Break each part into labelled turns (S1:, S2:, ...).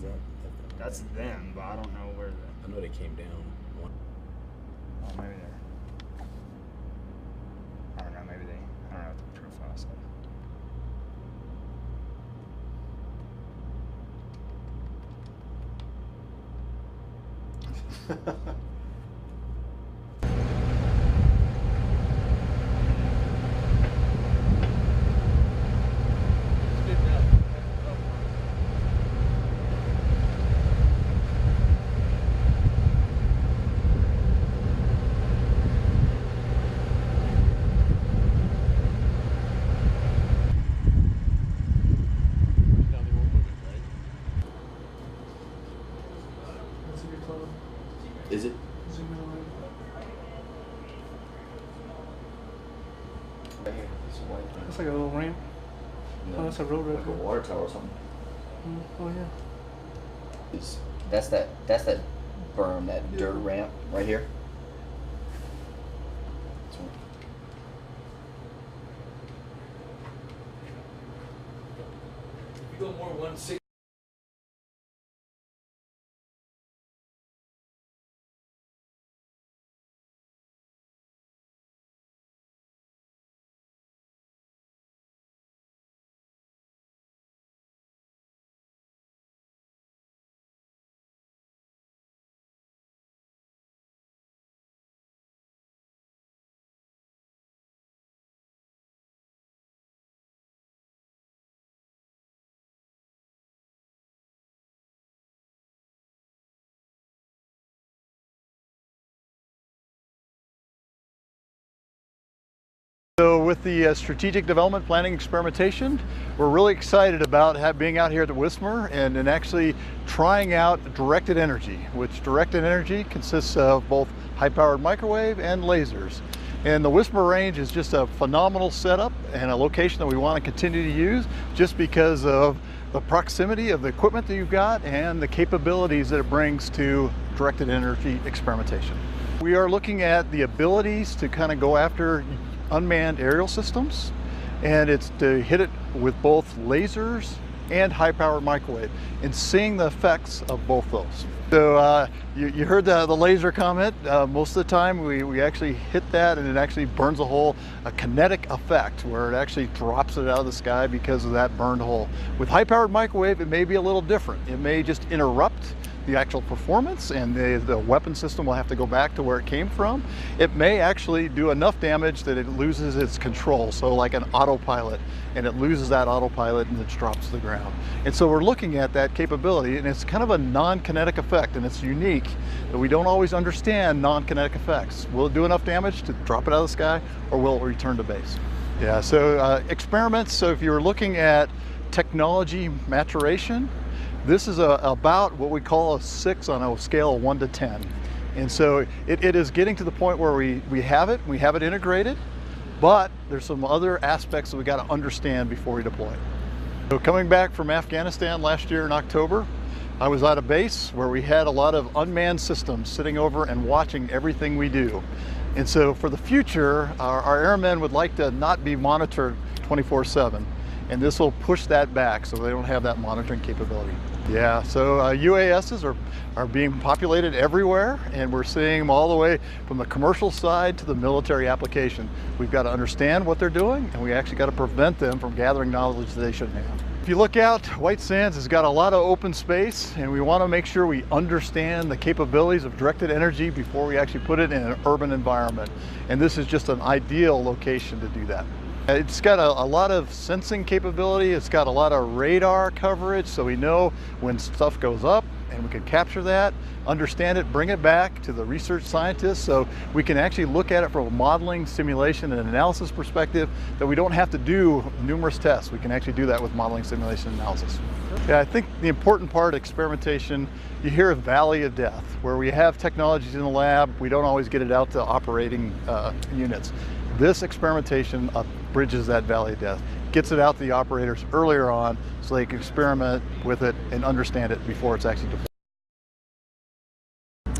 S1: that?
S2: That's them, but I don't know where the...
S1: I know they came down.
S2: Oh, maybe they're... I don't know, maybe they... I don't know what the profile said.
S1: Is it? Right here. It's white.
S3: It's like a little ramp.
S1: No,
S3: Oh, that's a road right
S1: like a
S3: there.
S1: water tower or something.
S3: Oh yeah.
S1: That's that berm, that dirt ramp right here. This one. If you go more 160.
S4: So with the Strategic Development Planning Experimentation, we're really excited about being out here at the WSMR and actually trying out directed energy, which directed energy consists of both high-powered microwave and lasers. And the WSMR range is just a phenomenal setup and a location that we want to continue to use just because of the proximity of the equipment that you've got and the capabilities that it brings to directed energy experimentation. We are looking at the abilities to kind of go after unmanned aerial systems, and it's to hit it with both lasers and high-powered microwave and seeing the effects of both those. So you heard the laser comment. Most of the time we actually hit that and it actually burns a hole, a kinetic effect where it actually drops it out of the sky because of that burned hole. With high-powered microwave, it may be a little different. It may just interrupt the actual performance and the weapon system will have to go back to where it came from. It may actually do enough damage that it loses its control, so like an autopilot, and it loses that autopilot and it drops to the ground. And so we're looking at that capability, and it's kind of a non-kinetic effect, and it's unique that we don't always understand non-kinetic effects. Will it do enough damage to drop it out of the sky, or will it return to base? Yeah, so experiments, so if you're looking at technology maturation, this is about what we call a 6 on a scale of 1 to 10. And so it is getting to the point where we have it integrated, but there's some other aspects that we got to understand before we deploy it. So coming back from Afghanistan last year in October, I was at a base where we had a lot of unmanned systems sitting over and watching everything we do. And so for the future, our airmen would like to not be monitored 24/7. And this will push that back so they don't have that monitoring capability. Yeah, so UASs are being populated everywhere, and we're seeing them all the way from the commercial side to the military application. We've got to understand what they're doing, and we actually got to prevent them from gathering knowledge that they shouldn't have. If you look out, White Sands has got a lot of open space, and we want to make sure we understand the capabilities of directed energy before we actually put it in an urban environment. And this is just an ideal location to do that. It's got a lot of sensing capability. It's got a lot of radar coverage, so we know when stuff goes up and we can capture that, understand it, bring it back to the research scientists so we can actually look at it from a modeling, simulation, and analysis perspective that we don't have to do numerous tests. We can actually do that with modeling, simulation, and analysis. Yeah, I think the important part of experimentation, you hear a valley of death, where we have technologies in the lab, we don't always get it out to operating units. This experimentation bridges that valley of death, gets it out to the operators earlier on so they can experiment with it and understand it before it's actually deployed.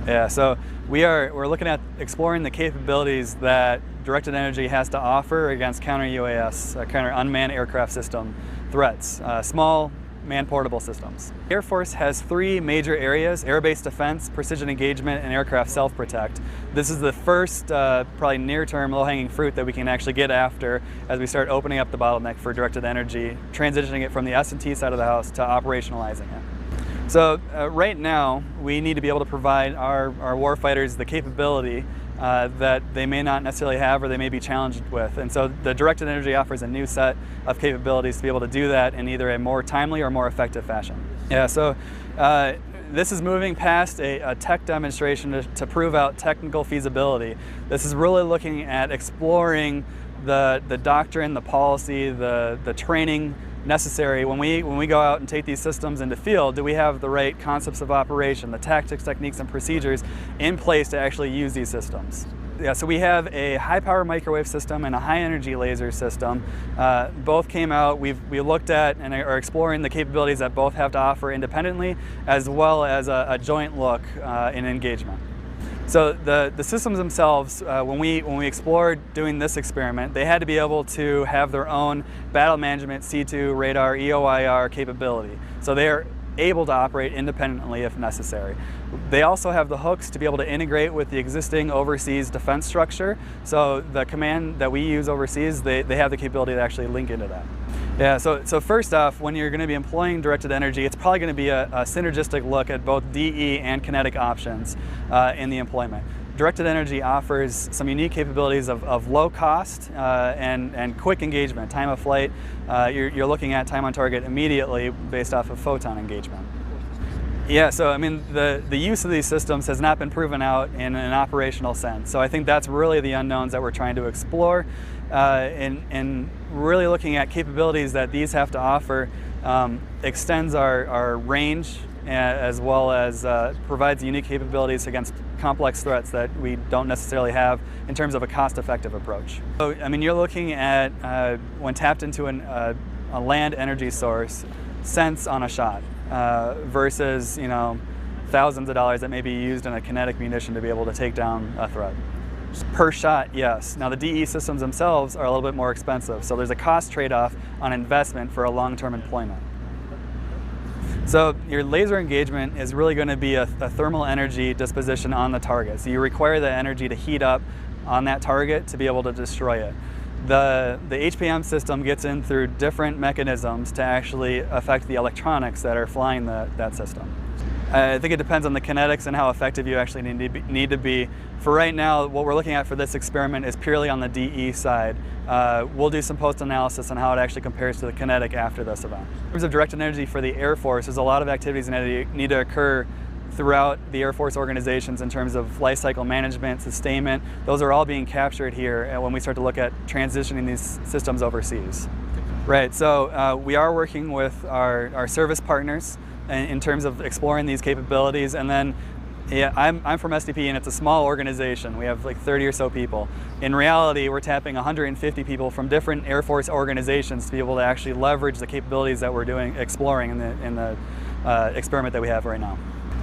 S5: Yeah, so we're looking at exploring the capabilities that directed energy has to offer against counter UAS, counter unmanned aircraft system threats. Small man-portable systems. The Air Force has 3 major areas: air-based defense, precision engagement, and aircraft self-protect. This is the first probably near-term low-hanging fruit that we can actually get after as we start opening up the bottleneck for directed energy, transitioning it from the S&T side of the house to operationalizing it. So right now, we need to be able to provide our warfighters the capability that they may not necessarily have or they may be challenged with. And so the directed energy offers a new set of capabilities to be able to do that in either a more timely or more effective fashion. Yeah, so this is moving past a tech demonstration to prove out technical feasibility. This is really looking at exploring the doctrine, the policy, the training necessary when we go out and take these systems into field. Do we have the right concepts of operation, the tactics, techniques, and procedures in place to actually use these systems? Yeah, so we have a high power microwave system and a high energy laser system. Both came out. We looked at and are exploring the capabilities that both have to offer independently, as well as a joint look in engagement. So the systems themselves, when we explored doing this experiment, they had to be able to have their own battle management C2 radar EOIR capability. So they are able to operate independently if necessary. They also have the hooks to be able to integrate with the existing overseas defense structure. So the command that we use overseas, they have the capability to actually link into that. Yeah, so first off, when you're going to be employing directed energy, it's probably going to be a synergistic look at both DE and kinetic options in the employment. Directed energy offers some unique capabilities of low cost and quick engagement, time of flight. You're looking at time on target immediately based off of photon engagement. Yeah, so I mean, the use of these systems has not been proven out in an operational sense. So I think that's really the unknowns that we're trying to explore, and really looking at capabilities that these have to offer extends our range, as well as provides unique capabilities against complex threats that we don't necessarily have in terms of a cost-effective approach. So, I mean, you're looking at, when tapped into a land energy source, cents on a shot versus, you know, thousands of dollars that may be used in a kinetic munition to be able to take down a threat. Per shot, yes. Now the DE systems themselves are a little bit more expensive, so there's a cost trade-off on investment for a long-term employment. So your laser engagement is really going to be a thermal energy disposition on the target. So you require the energy to heat up on that target to be able to destroy it. The HPM system gets in through different mechanisms to actually affect the electronics that are flying that system. I think it depends on the kinetics and how effective you actually need to be. For right now, what we're looking at for this experiment is purely on the DE side. We'll do some post-analysis on how it actually compares to the kinetic after this event. In terms of directed energy for the Air Force, there's a lot of activities that need to occur throughout the Air Force organizations in terms of life cycle management, sustainment. Those are all being captured here when we start to look at transitioning these systems overseas. Right, so we are working with our service partners in terms of exploring these capabilities, and then yeah, I'm from SDP, and it's a small organization. We have like 30 or so people. In reality, we're tapping 150 people from different Air Force organizations to be able to actually leverage the capabilities that we're exploring in the experiment that we have right now.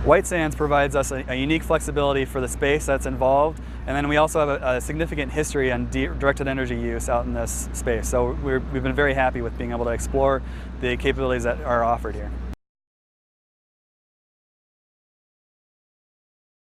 S5: White Sands provides us a unique flexibility for the space that's involved, and then we also have a significant history on directed energy use out in this space. So we've been very happy with being able to explore the capabilities that are offered here.